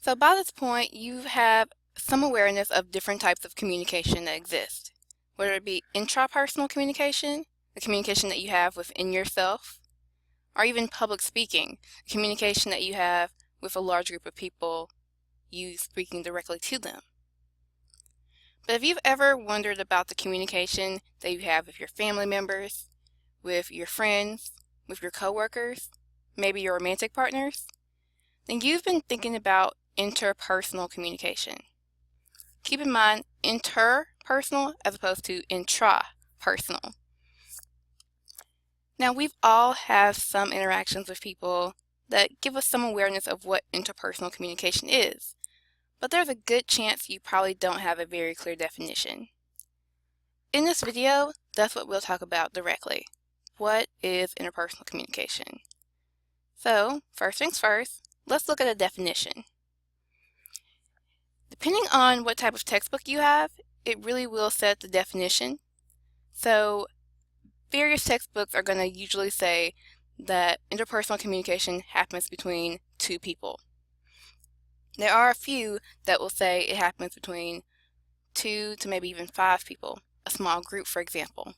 So by this point, you have some awareness of different types of communication that exist, whether it be intrapersonal communication, the communication that you have within yourself, or even public speaking, the communication that you have with a large group of people, you speaking directly to them. But if you've ever wondered about the communication that you have with your family members, with your friends, with your coworkers, maybe your romantic partners, then you've been thinking about interpersonal communication. Keep in mind interpersonal as opposed to intrapersonal. Now, we've all had some interactions with people that give us some awareness of what interpersonal communication is, but there's a good chance you probably don't have a very clear definition. In this video, that's what we'll talk about directly. What is interpersonal communication? So, first things first, let's look at a definition. Depending on what type of textbook you have, it really will set the definition. So, various textbooks are going to usually say that interpersonal communication happens between two people. There are a few that will say it happens between 2 to maybe even 5 people, a small group for example.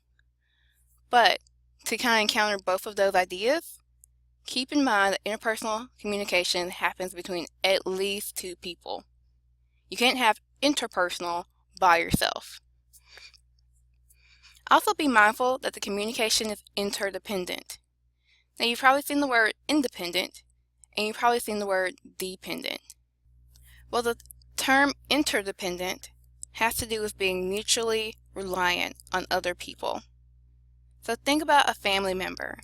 But to kind of counter both of those ideas, keep in mind that interpersonal communication happens between at least 2 people. You can't have interpersonal by yourself. Also be mindful that the communication is interdependent. Now you've probably seen the word independent, and you've probably seen the word dependent. Well, the term interdependent has to do with being mutually reliant on other people. So think about a family member.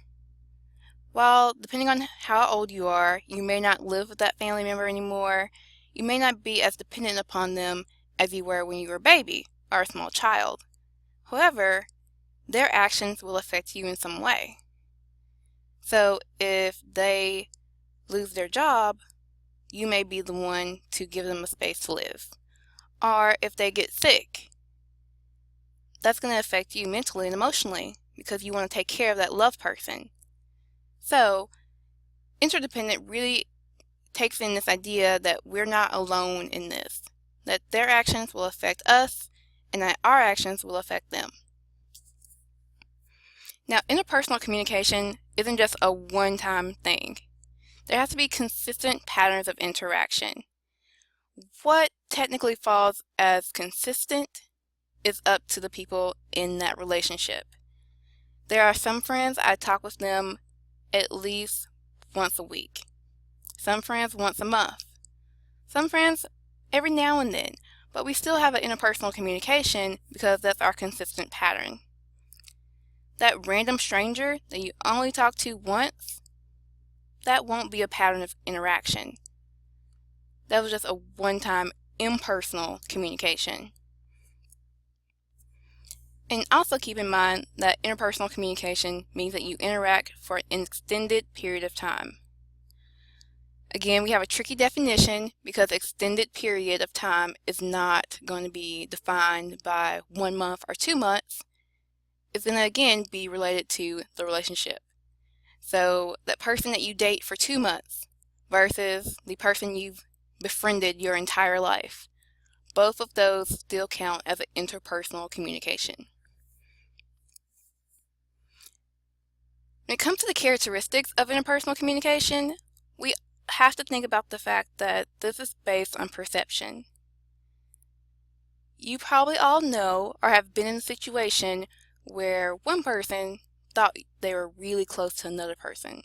While depending on how old you are, you may not live with that family member anymore, you may not be as dependent upon them as you were when you were a baby or a small child. However, their actions will affect you in some way. So if they lose their job, you may be the one to give them a space to live. Or if they get sick, that's going to affect you mentally and emotionally because you want to take care of that loved person. So, interdependent really takes in this idea that we're not alone in this, that their actions will affect us and that our actions will affect them. Now, interpersonal communication isn't just a one-time thing. There has to be consistent patterns of interaction. What technically falls as consistent is up to the people in that relationship. There are some friends I talk with them at least once a week. Some friends once a month. Some friends every now and then, but we still have an interpersonal communication because that's our consistent pattern. That random stranger that you only talk to once, that won't be a pattern of interaction. That was just a one-time impersonal communication. And also keep in mind that interpersonal communication means that you interact for an extended period of time. Again, we have a tricky definition because extended period of time is not going to be defined by 1 month or 2 months. It's going to again be related to the relationship. So that person that you date for 2 months versus the person you've befriended your entire life, both of those still count as an interpersonal communication. When it comes to the characteristics of interpersonal communication, we have to think about the fact that this is based on perception. You probably all know or have been in a situation where one person thought they were really close to another person.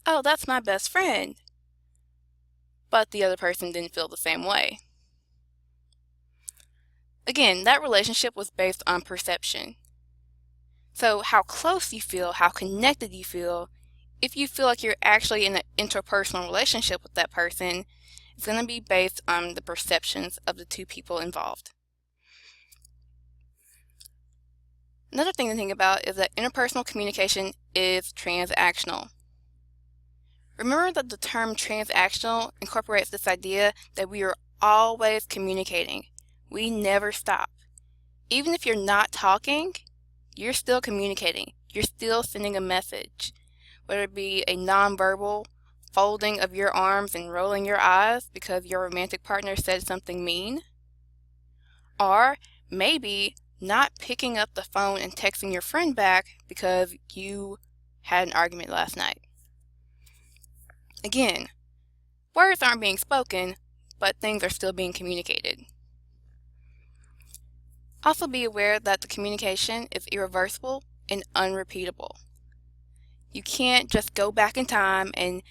Oh, that's my best friend. But the other person didn't feel the same way. Again, that relationship was based on perception. So how close you feel, how connected you feel, if you feel like you're actually in an interpersonal relationship with that person, it's going to be based on the perceptions of the two people involved. Another thing to think about is that interpersonal communication is transactional. Remember that the term transactional incorporates this idea that we are always communicating. We never stop. Even if you're not talking, you're still communicating. You're still sending a message, whether it be a nonverbal folding of your arms and rolling your eyes because your romantic partner said something mean, or maybe not picking up the phone and texting your friend back because you had an argument last night. Again, words aren't being spoken, but things are still being communicated. Also be aware that the communication is irreversible and unrepeatable. You can't just go back in time and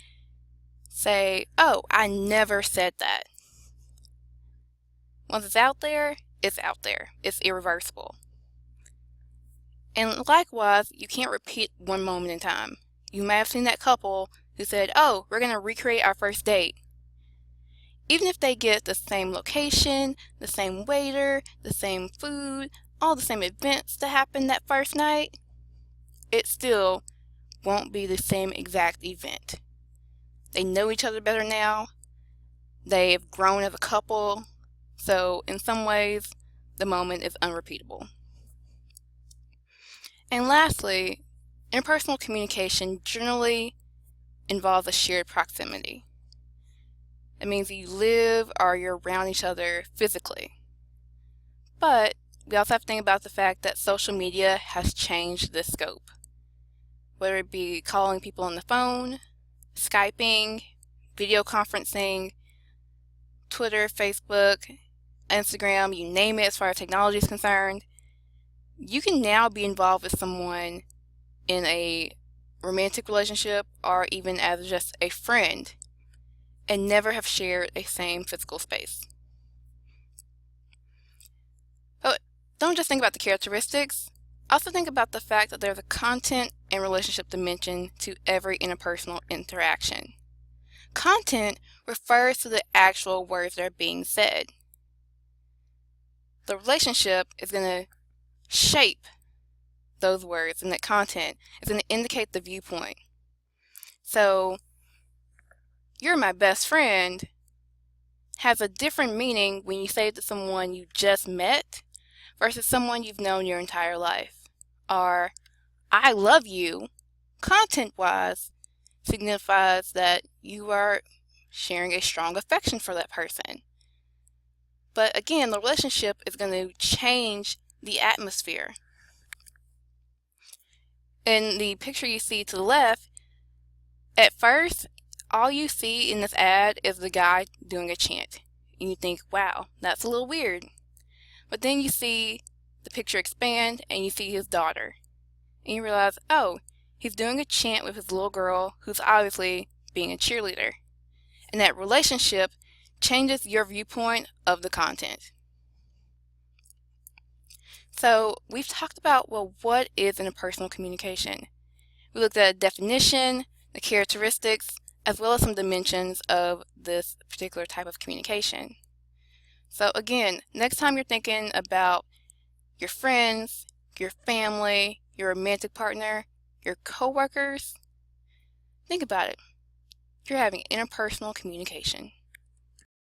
say, oh, I never said that. Once it's out there, it's out there. It's irreversible. And likewise, you can't repeat one moment in time. You may have seen that couple who said, oh, we're going to recreate our first date. Even if they get the same location, the same waiter, the same food, all the same events that happened that first night, it still won't be the same exact event. They know each other better now. They've grown as a couple. So in some ways, the moment is unrepeatable. And lastly, interpersonal communication generally involves a shared proximity. It means you live or you're around each other physically. But we also have to think about the fact that social media has changed this scope. Whether it be calling people on the phone, Skyping, video conferencing, Twitter, Facebook, Instagram, you name it as far as technology is concerned, you can now be involved with someone in a romantic relationship or even as just a friend and never have shared a same physical space. But don't just think about the characteristics. Also think about the fact that there's a content and relationship dimension to every interpersonal interaction. Content refers to the actual words that are being said. The relationship is going to shape those words, and that content is going to indicate the viewpoint. So, you're my best friend has a different meaning when you say it to someone you just met versus someone you've known your entire life. Or, I love you, content-wise, signifies that you are sharing a strong affection for that person. But again, the relationship is going to change the atmosphere. In the picture you see to the left, at first, all you see in this ad is the guy doing a chant. And you think, wow, that's a little weird. But then you see the picture expand and you see his daughter. And you realize, oh, he's doing a chant with his little girl who's obviously being a cheerleader. And that relationship changes your viewpoint of the content. So we've talked about, well, what is interpersonal communication? We looked at a definition, the characteristics, as well as some dimensions of this particular type of communication. So again, next time you're thinking about your friends, your family, your romantic partner, your coworkers, think about it. You're having interpersonal communication.